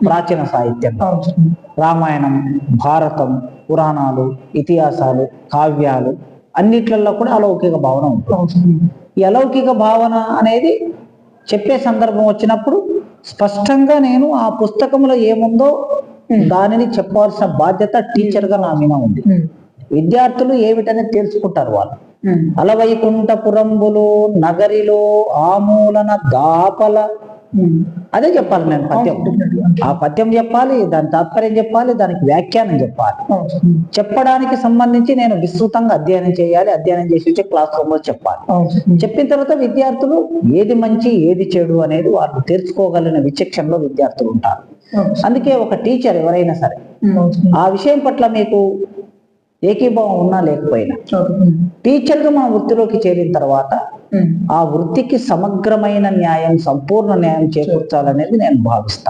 ప్రాచీన సాహిత్యం, రామాయణం, భారతం, పురాణాలు, ఇతిహాసాలు, కావ్యాలు అన్నిట్లలో కూడా అలౌకిక భావన ఉంటుంది. ఈ అలౌకిక భావన అనేది చెప్పే సందర్భం వచ్చినప్పుడు స్పష్టంగా నేను ఆ పుస్తకంలో ఏముందో దానిని చెప్పాల్సిన బాధ్యత టీచర్గా నా మీద ఉంది. విద్యార్థులు ఏమిటనేది తెలుసుకుంటారు. వాళ్ళు అలవైకుంఠపురంబులు నగరిలో ఆమూలన దాపల అదే చెప్పాలి. నేను పద్యం, ఆ పద్యం చెప్పాలి, దాని తాత్పర్యం చెప్పాలి, దానికి వ్యాఖ్యానం చెప్పాలి. చెప్పడానికి సంబంధించి నేను విస్తృతంగా అధ్యయనం చేయాలి. అధ్యయనం చేసి వచ్చి క్లాస్ రూమ్ లో చెప్పాలి. చెప్పిన తర్వాత విద్యార్థులు ఏది మంచి ఏది చెడు అనేది వాళ్ళు తెలుసుకోగలిగిన విచక్షణలో విద్యార్థులు ఉంటారు. అందుకే ఒక టీచర్ ఎవరైనా సరే ఆ విషయం పట్ల మీకు ఏకీభావం ఉన్నా లేకపోయినా టీచర్గా మా వృత్తిలోకి చేరిన తర్వాత ఆ వృత్తికి సమగ్రమైన న్యాయం, సంపూర్ణ న్యాయం చేకూర్చాలనేది నేను భావిస్తాను.